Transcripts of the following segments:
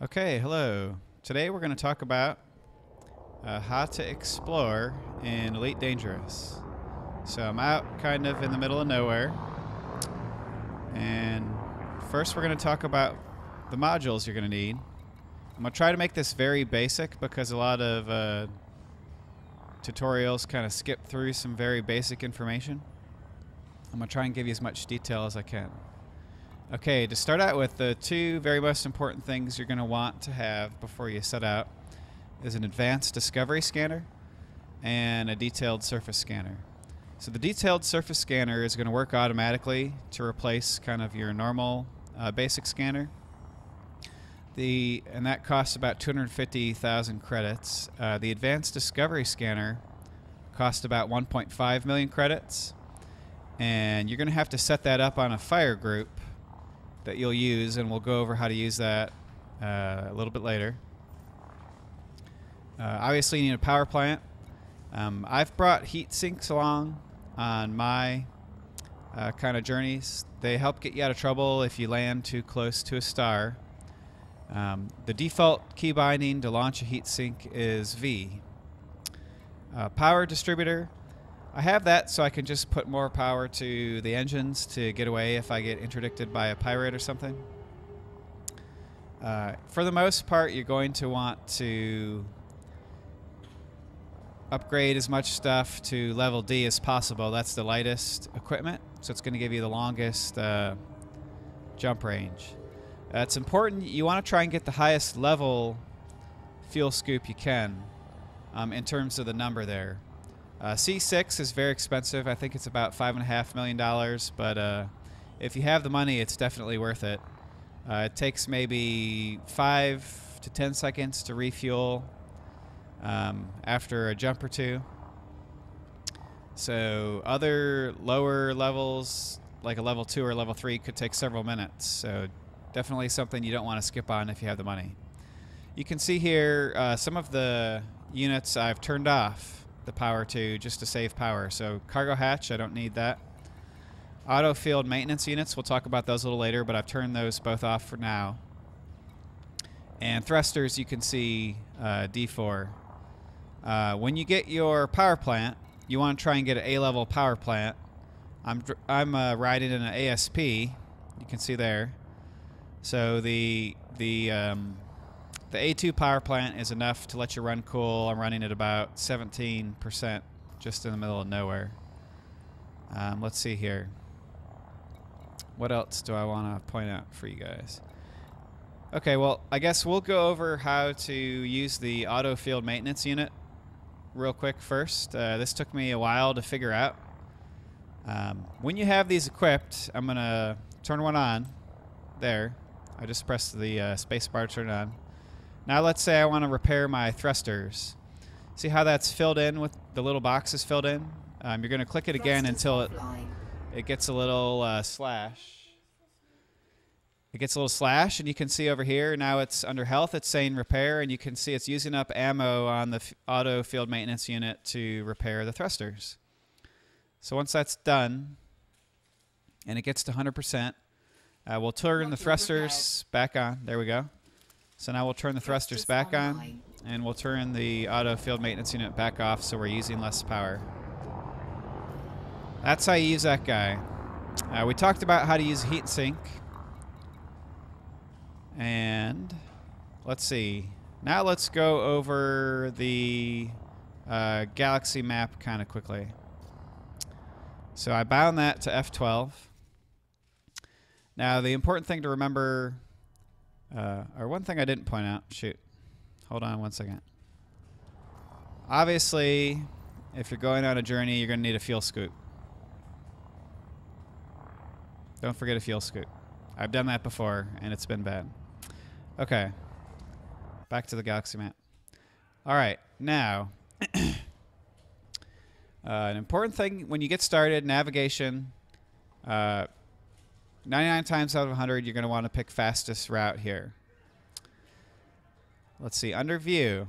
Okay, hello. Today we're going to talk about how to explore in Elite Dangerous. So I'm out kind of in the middle of nowhere. And first we're going to talk about the modules you're going to need. I'm going to try to make this very basic because a lot of tutorials kind of skip through some very basic information. I'm going to try and give you as much detail as I can. Okay, to start out with, the two very most important things you're going to want to have before you set out is an advanced discovery scanner and a detailed surface scanner. So the detailed surface scanner is going to work automatically to replace kind of your normal basic scanner. And that costs about 250,000 credits. The advanced discovery scanner costs about 1.5 million credits, and you're going to have to set that up on a fire group that you'll use, and we'll go over how to use that a little bit later. Obviously you need a power plant. I've brought heat sinks along on my kind of journeys. They help get you out of trouble if you land too close to a star. The default key binding to launch a heat sink is V. Power distributor. I have that so I can just put more power to the engines to get away if I get interdicted by a pirate or something. For the most part, you're going to want to upgrade as much stuff to level D as possible. That's the lightest equipment, so it's going to give you the longest jump range. It's important. You want to try and get the highest level fuel scoop you can in terms of the number there. C6 is very expensive. I think it's about $5.5 million, but if you have the money, it's definitely worth it. It takes maybe 5 to 10 seconds to refuel after a jump or two. So other lower levels, like a level 2 or level 3, could take several minutes. So definitely something you don't want to skip on if you have the money. You can see here some of the units I've turned off the power to just to save power. So cargo hatch, I don't need that. Auto field maintenance units, we'll talk about those a little later, but I've turned those both off for now. And thrusters, you can see D4. When you get your power plant, you want to try and get an A-level power plant. I'm riding in an ASP, you can see there. So the A2 power plant is enough to let you run cool. I'm running at about 17% just in the middle of nowhere. Let's see here. What else do I want to point out for you guys? Okay, well, I guess we'll go over how to use the auto field maintenance unit real quick first. This took me a while to figure out. When you have these equipped, I'm going to turn one on. There. I just pressed the space bar to turn it on. Now let's say I want to repair my thrusters. See how that's filled in with the little boxes filled in? You're going to click it again until it gets a little slash. It gets a little slash, and you can see over here, now it's under health, it's saying repair, and you can see it's using up ammo on the auto field maintenance unit to repair the thrusters. So once that's done, and it gets to 100%, we'll turn the thrusters back on. There we go. So now we'll turn the thrusters back on, and we'll turn the auto field maintenance unit back off so we're using less power. That's how you use that guy. We talked about how to use a heat sink. And let's see. Now let's go over the galaxy map kind of quickly. So I bound that to F12. Now the important thing to remember, or one thing I didn't point out, shoot, hold on one second. Obviously, if you're going on a journey, you're going to need a fuel scoop. Don't forget a fuel scoop. I've done that before, and it's been bad. Okay, back to the galaxy map. All right, now, an important thing when you get started, navigation, 99 times out of 100, you're going to want to pick fastest route here. Let's see, under view.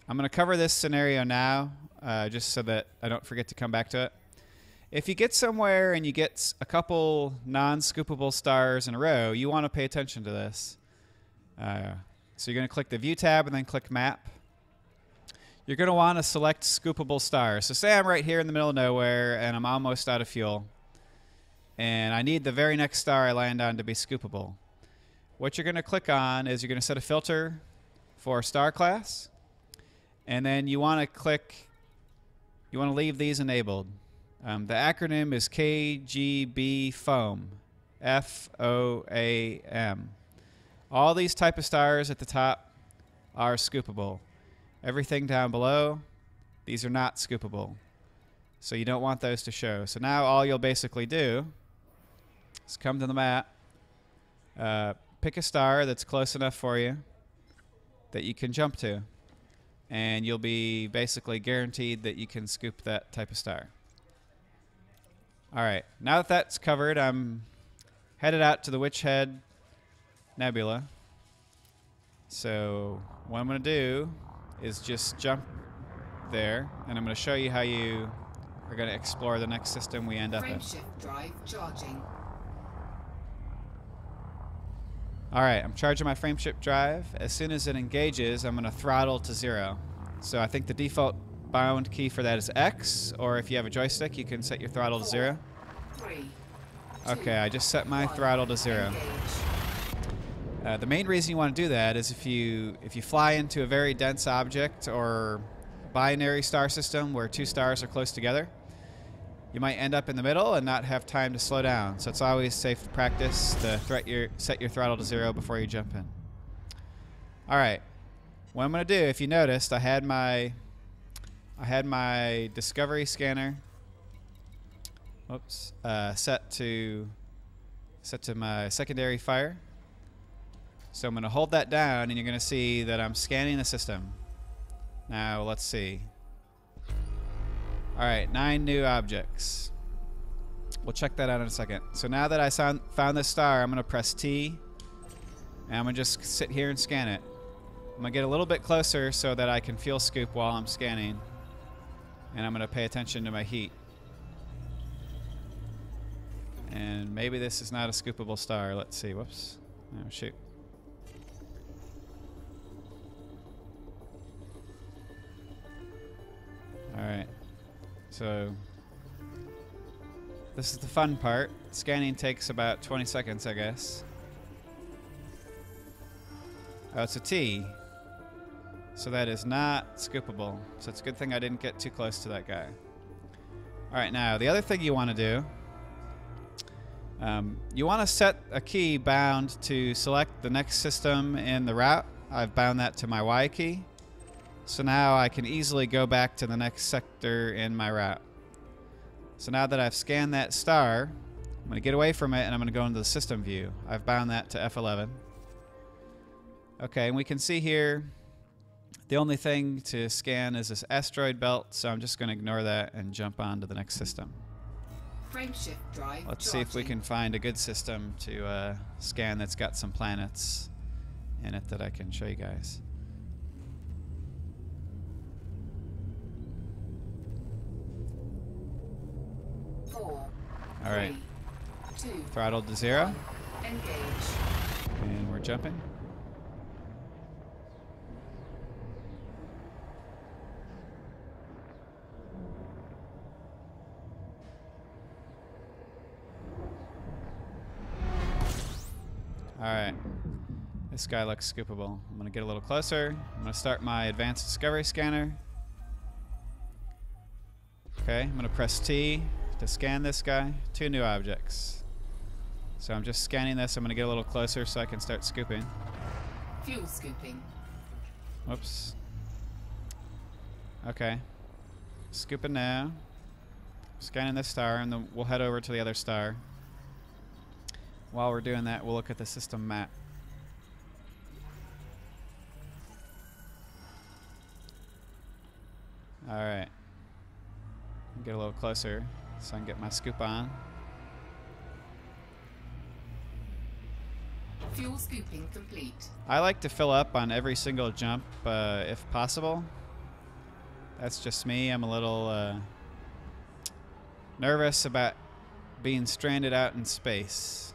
I'm going to cover this scenario now, just so that I don't forget to come back to it. If you get somewhere and you get a couple non-scoopable stars in a row, you want to pay attention to this. So you're going to click the View tab and then click Map. You're going to want to select scoopable stars. So say I'm right here in the middle of nowhere and I'm almost out of fuel. And I need the very next star I land on to be scoopable. What you're going to click on is you're going to set a filter for star class. And then you want to leave these enabled. The acronym is KGB FOAM. F-O-A-M. All these type of stars at the top are scoopable. Everything down below, these are not scoopable. So you don't want those to show. So now all you'll basically do is come to the map, pick a star that's close enough for you that you can jump to. And you'll be basically guaranteed that you can scoop that type of star. All right, now that that's covered, I'm headed out to the Witchhead Nebula. So what I'm going to do is just jump there, and I'm going to show you how you are going to explore the next system we end up in. Frameshift drive charging. All right, I'm charging my frameshift drive. As soon as it engages, I'm going to throttle to 0. So I think the default bound key for that is X, or if you have a joystick, you can set your throttle to 0. 3, 2, okay, I just set my throttle to 0. The main reason you want to do that is if you fly into a very dense object or binary star system where two stars are close together, you might end up in the middle and not have time to slow down. So it's always safe to practice to set your throttle to 0 before you jump in. All right, what I'm going to do, if you noticed, I had my discovery scanner set to my secondary fire. So I'm going to hold that down, and you're going to see that I'm scanning the system. Now, let's see. All right, 9 new objects. We'll check that out in a second. So now that I found this star, I'm going to press T, and I'm going to just sit here and scan it. I'm going to get a little bit closer so that I can fuel scoop while I'm scanning, and I'm going to pay attention to my heat. And maybe this is not a scoopable star. Let's see. Whoops. Oh, shoot. Alright, so this is the fun part. Scanning takes about 20 seconds, I guess. Oh, it's a T. So that is not scoopable. So it's a good thing I didn't get too close to that guy. Alright, now the other thing you want to do, you want to set a key bound to select the next system in the route. I've bound that to my Y key. So now I can easily go back to the next sector in my route. So now that I've scanned that star, I'm going to get away from it and I'm going to go into the system view. I've bound that to F11. Okay, and we can see here the only thing to scan is this asteroid belt, so I'm just going to ignore that and jump on to the next system. Frameshift drive Let's see if we can find a good system to scan that's got some planets in it that I can show you guys. All right, 3, 2, throttled to 0, engage. and we're jumping. All right, this guy looks scoopable. I'm gonna get a little closer. I'm gonna start my advanced discovery scanner. Okay, I'm gonna press T to scan this guy. 2 new objects. So I'm just scanning this. I'm going to get a little closer so I can start scooping. Fuel scooping. Whoops. Okay. Scooping now. Scanning this star, and then we'll head over to the other star. While we're doing that, we'll look at the system map. All right. Get a little closer so I can get my scoop on. Fuel scooping complete. I like to fill up on every single jump if possible. That's just me. I'm a little nervous about being stranded out in space.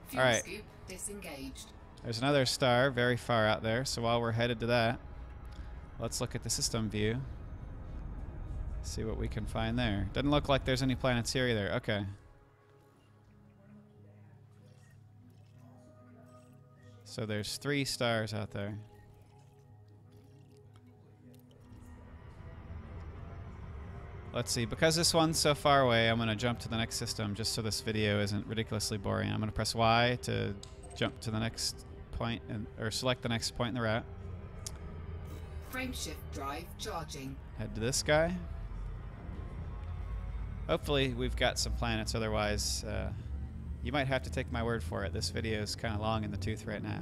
Fuel All right. scoop disengaged. There's another star very far out there, so while we're headed to that, let's look at the system view. See what we can find there. Doesn't look like there's any planets here either. Okay. So there's 3 stars out there. Let's see. Because this one's so far away, I'm going to jump to the next system just so this video isn't ridiculously boring. I'm going to press Y to jump to the next point, or select the next point in the route. Frameshift drive charging. Head to this guy. Hopefully we've got some planets, otherwise you might have to take my word for it. This video is kind of long in the tooth right now.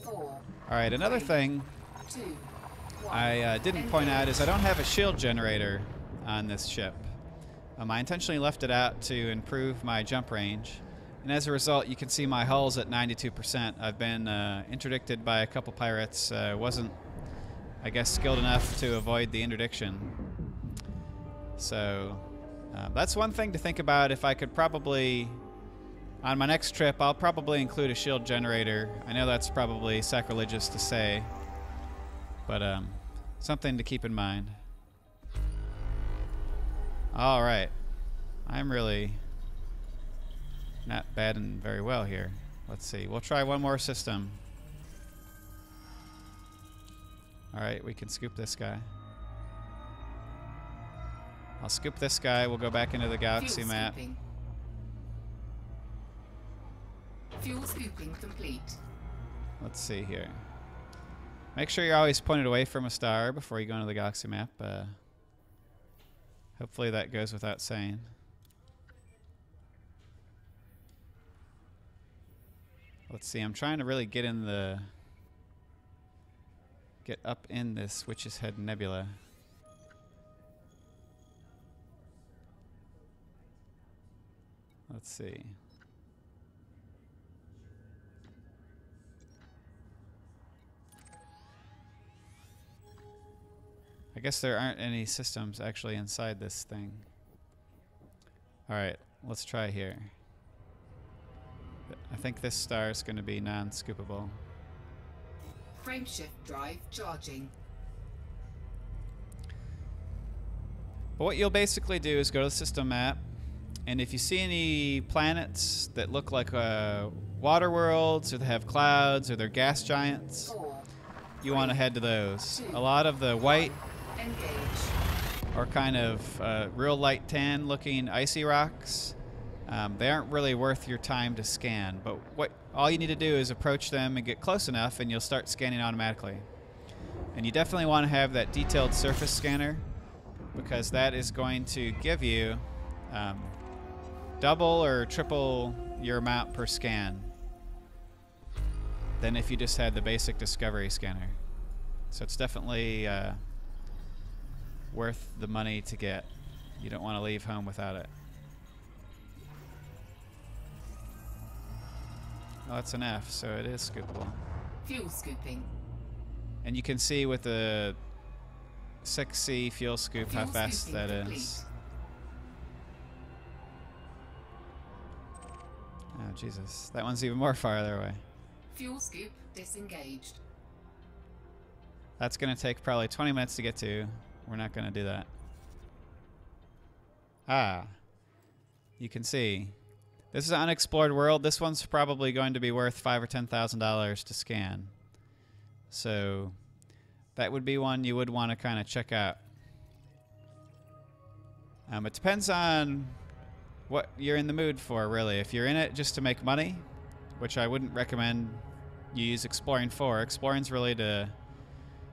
4. Alright, another thing 2. 1. I didn't point out is I don't have a shield generator on this ship. I intentionally left it out to improve my jump range, and as a result you can see my hull's at 92%. I've been interdicted by a couple pirates. Wasn't, I guess, skilled enough to avoid the interdiction. So that's one thing to think about. If I could probably, on my next trip, I'll probably include a shield generator. I know that's probably sacrilegious to say, but something to keep in mind. All right, I'm really not batting very well here. Let's see. We'll try one more system. All right, we can scoop this guy. I'll scoop this guy. We'll go back into the galaxy map. Fuel scooping complete. Let's see here. Make sure you're always pointed away from a star before you go into the galaxy map. Hopefully that goes without saying. Let's see. I'm trying to really get up in this Witchhead Nebula. Let's see. I guess there aren't any systems actually inside this thing. Alright, let's try here. I think this star is going to be non-scoopable. Frameshift drive charging. But what you'll basically do is go to the system map, and if you see any planets that look like water worlds, or they have clouds, or they're gas giants, 4. you want to head to those. A lot of the white Engage. or kind of real light tan looking icy rocks, they aren't really worth your time to scan. But all you need to do is approach them and get close enough, and you'll start scanning automatically. And you definitely want to have that detailed surface scanner, because that is going to give you double or triple your amount per scan than if you just had the basic discovery scanner. So it's definitely worth the money to get. You don't want to leave home without it. Oh, that's an F, so it is scoopable. Fuel scooping. And you can see with the 6C fuel scoop how fast that is. Oh, Jesus. That one's even more farther away. Fuel scoop disengaged. That's going to take probably 20 minutes to get to. We're not going to do that. Ah. You can see. This is an unexplored world. This one's probably going to be worth $5,000 or $10,000 to scan. So that would be one you would want to kind of check out. It depends on what you're in the mood for, really. If you're in it just to make money, which I wouldn't recommend you use exploring for. Exploring's really to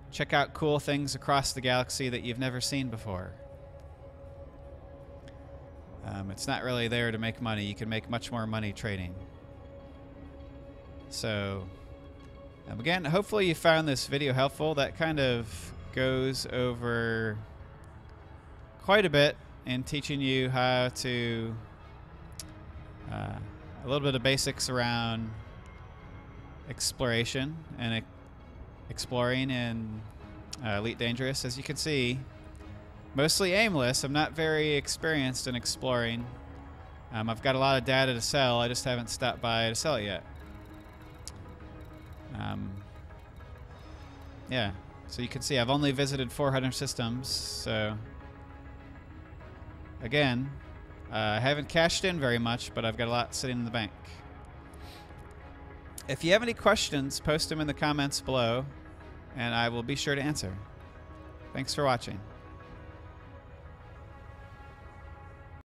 check out cool things across the galaxy that you've never seen before. It's not really there to make money. You can make much more money trading. So, again, hopefully you found this video helpful. That kind of goes over quite a bit in teaching you how to a little bit of basics around exploration and exploring in Elite Dangerous. As you can see, mostly aimless. I'm not very experienced in exploring. I've got a lot of data to sell. I just haven't stopped by to sell it yet. Yeah, so you can see I've only visited 400 systems. So again, I haven't cashed in very much, but I've got a lot sitting in the bank. If you have any questions, post them in the comments below, and I will be sure to answer. Thanks for watching.